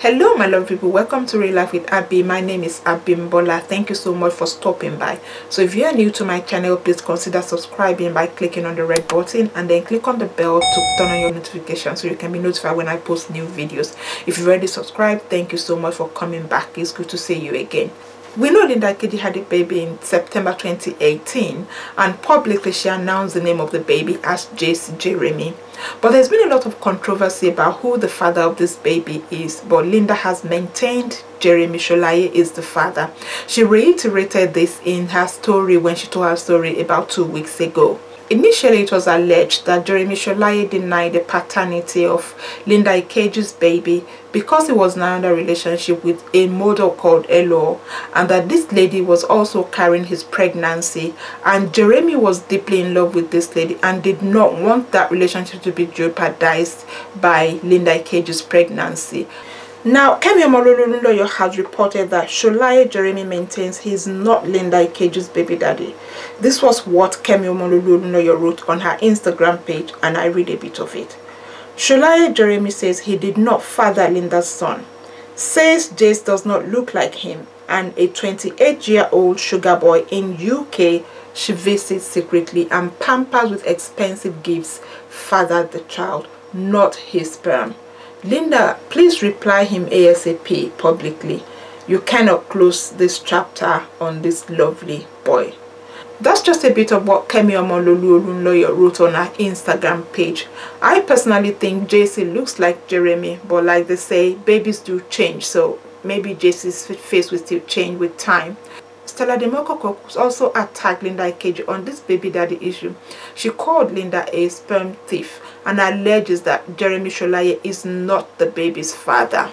Hello my love people, welcome to Real Life with Abby. My name is Abimbola. Thank you so much for stopping by. So if you are new to my channel, please consider subscribing by clicking on the red button and then click on the bell to turn on your notifications so you can be notified when I post new videos. If you've already subscribed, thank you so much for coming back. It's good to see you again. We know Linda Ikeji had a baby in September 2018, and publicly she announced the name of the baby as Jeremi. But there's been a lot of controversy about who the father of this baby is, but Linda has maintained Jeremi Sholaye is the father. She reiterated this in her story when she told her story about 2 weeks ago. Initially, it was alleged that Jeremi Sholaye denied the paternity of Linda Ikeji's baby because he was now in a relationship with a model called Elo, and that this lady was also carrying his pregnancy, and Jeremi was deeply in love with this lady and did not want that relationship to be jeopardized by Linda Ikeji's pregnancy. Now, Kemi Omololu-Olunloyo has reported that Sholaye Jeremi maintains he is not Linda Ikeji's baby daddy. This was what Kemi Omololu-Olunloyo wrote on her Instagram page, and I read a bit of it. Sholaye Jeremi says he did not father Linda's son, says Jace does not look like him, and a 28-year-old sugar boy in UK she visits secretly and pampers with expensive gifts fathered the child, not his sperm. Linda, please reply him ASAP publicly. You cannot close this chapter on this lovely boy. That's just a bit of what Kemi Omololu-Olunloyo wrote on her Instagram page. I personally think JC looks like Jeremi, but like they say, babies do change, so maybe JC's face will still change with time. Stella Demokoko also attacked Linda Ikeji on this baby daddy issue. She called Linda a sperm thief and alleges that Jeremi Sholaye is not the baby's father.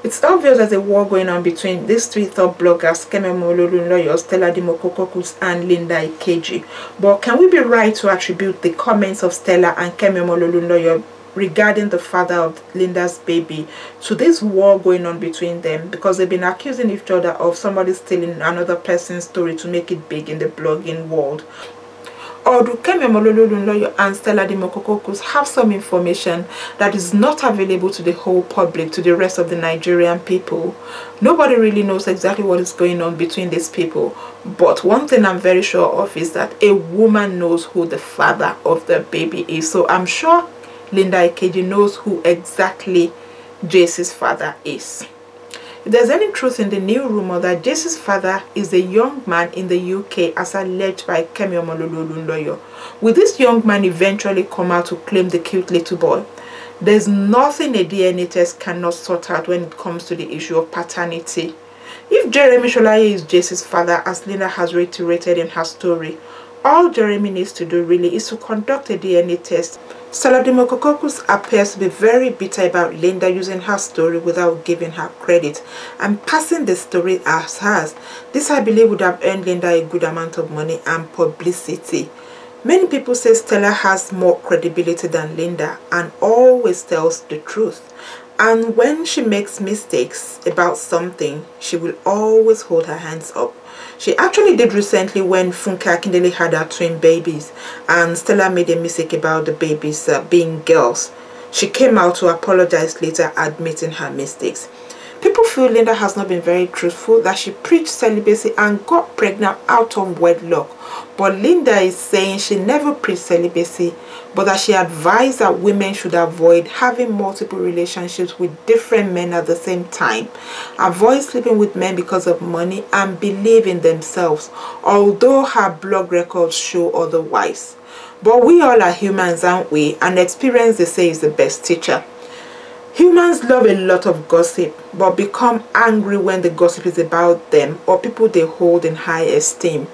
It's obvious there's a war going on between these three top bloggers, Kemi Omololu-Olunloyo, Stella Demokoko and Linda Ikeji. But can we be right to attribute the comments of Stella and Kemi Omololu-Olunloyo regarding the father of Linda's baby to this war going on between them, because they've been accusing each other of somebody stealing another person's story to make it big in the blogging world? Or do Kemi Omololu-Olunloyo and Stella Demokoko have some information that is not available to the whole public, to the rest of the Nigerian people? Nobody really knows exactly what is going on between these people, but one thing I'm very sure of is that a woman knows who the father of the baby is. So I'm sure Linda Ikeji knows who exactly Jace's father is. If there's any truth in the new rumor that Jace's father is a young man in the UK as alleged by Kemi Omololu-Olunloyo, will this young man eventually come out to claim the cute little boy? There's nothing a DNA test cannot sort out when it comes to the issue of paternity. If Jeremi Sholaye is Jace's father, as Linda has reiterated in her story, all Jeremi needs to do really is to conduct a DNA test. Stella Demokoko appears to be very bitter about Linda using her story without giving her credit and passing the story as hers. This, I believe, would have earned Linda a good amount of money and publicity. Many people say Stella has more credibility than Linda and always tells the truth. And when she makes mistakes about something, she will always hold her hands up. She actually did recently when Funke Akindele had her twin babies and Stella made a mistake about the babies being girls. She came out to apologize later, admitting her mistakes. People feel Linda has not been very truthful, that she preached celibacy and got pregnant out of wedlock. But Linda is saying she never preached celibacy, but that she advised that women should avoid having multiple relationships with different men at the same time, avoid sleeping with men because of money, and believe in themselves, although her blog records show otherwise. But we all are humans, aren't we? And experience, they say, is the best teacher. Humans love a lot of gossip, but become angry when the gossip is about them or people they hold in high esteem.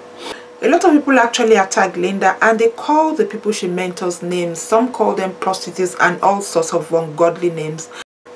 A lot of people actually attack Linda and they call the people she mentors names. Some call them prostitutes and all sorts of ungodly names.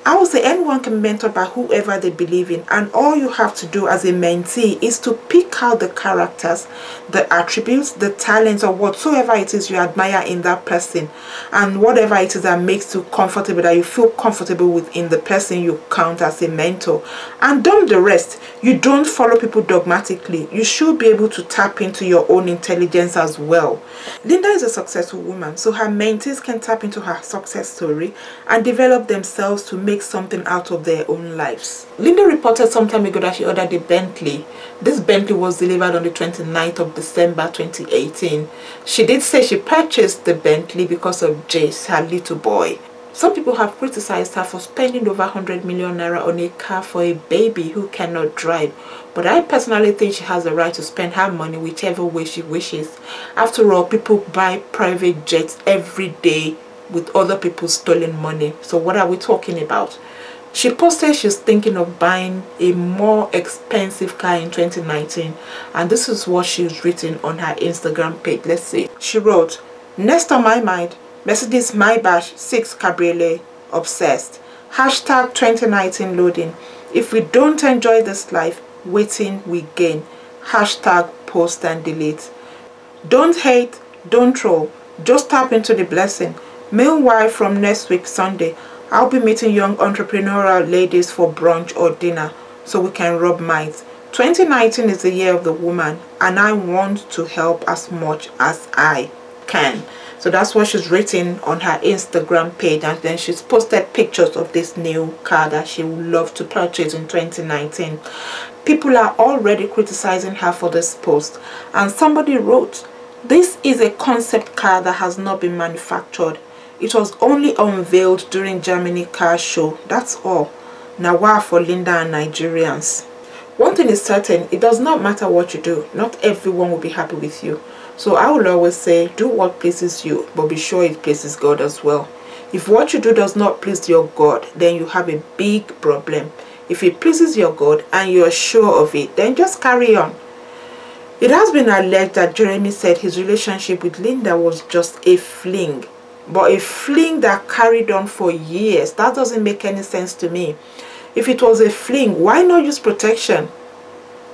I would say anyone can mentor by whoever they believe in, and all you have to do as a mentee is to pick out the characters, the attributes, the talents, or whatsoever it is you admire in that person, and whatever it is that makes you comfortable, that you feel comfortable with in the person you count as a mentor, and dump the rest. You don't follow people dogmatically. You should be able to tap into your own intelligence as well. Linda is a successful woman, so her mentees can tap into her success story and develop themselves to make make something out of their own lives. Linda reported some time ago that she ordered a Bentley. This Bentley was delivered on the 29th of December 2018. She did say she purchased the Bentley because of Jace, her little boy. Some people have criticized her for spending over 100 million naira on a car for a baby who cannot drive. But I personally think she has the right to spend her money whichever way she wishes. After all, people buy private jets every day with other people's stolen money. So what are we talking about? She posted she's thinking of buying a more expensive car in 2019. And this is what she's written on her Instagram page. Let's see. She wrote, "Next on my mind, Mercedes Maybach 6 Cabriolet, obsessed. Hashtag 2019 loading. If we don't enjoy this life, waiting we gain. Hashtag post and delete. Don't hate, don't troll. Just tap into the blessing. Meanwhile, from next week Sunday, I'll be meeting young entrepreneurial ladies for brunch or dinner so we can rub minds. 2019 is the year of the woman and I want to help as much as I can." So that's what she's written on her Instagram page, and then she's posted pictures of this new car that she would love to purchase in 2019. People are already criticizing her for this post, and somebody wrote, "This is a concept car that has not been manufactured. It was only unveiled during Germany car show. That's all. Nawa for Linda and Nigerians." One thing is certain, it does not matter what you do. Not everyone will be happy with you. So I will always say, do what pleases you, but be sure it pleases God as well. If what you do does not please your God, then you have a big problem. If it pleases your God and you're sure of it, then just carry on. It has been alleged that Jeremi said his relationship with Linda was just a fling. But a fling that carried on for years, that doesn't make any sense to me. If it was a fling, why not use protection?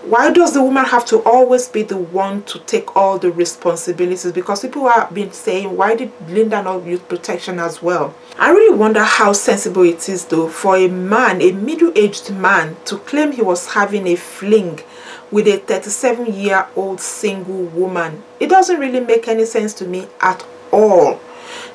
Why does the woman have to always be the one to take all the responsibilities? Because people have been saying, why did Linda not use protection as well? I really wonder how sensible it is though for a man, a middle-aged man, to claim he was having a fling with a 37-year-old single woman. It doesn't really make any sense to me at all.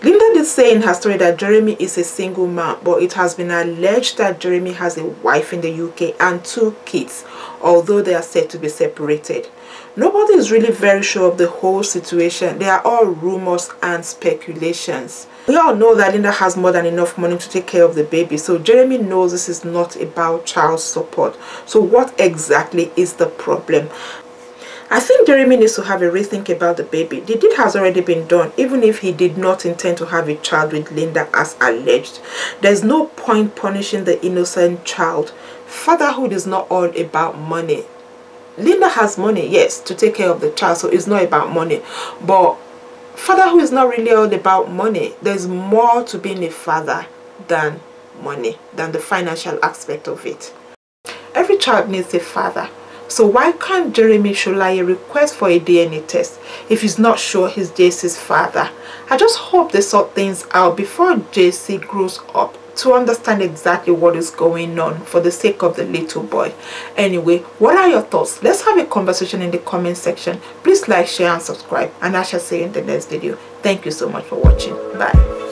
Linda did say in her story that Jeremi is a single man, but it has been alleged that Jeremi has a wife in the UK and 2 kids, although they are said to be separated. Nobody is really very sure of the whole situation. They are all rumors and speculations. We all know that Linda has more than enough money to take care of the baby, so Jeremi knows this is not about child support. So what exactly is the problem? I think Jeremi needs to have a rethink about the baby. The deed has already been done, even if he did not intend to have a child with Linda as alleged. There's no point punishing the innocent child. Fatherhood is not all about money. Linda has money, yes, to take care of the child, so it's not about money. But fatherhood is not really all about money. There's more to being a father than money, than the financial aspect of it. Every child needs a father. So why can't Jeremi Sholaye request for a DNA test if he's not sure he's JC's father? I just hope they sort things out before JC grows up to understand exactly what is going on for the sake of the little boy. Anyway, what are your thoughts? Let's have a conversation in the comment section. Please like, share and subscribe, and I shall see you in the next video. Thank you so much for watching. Bye.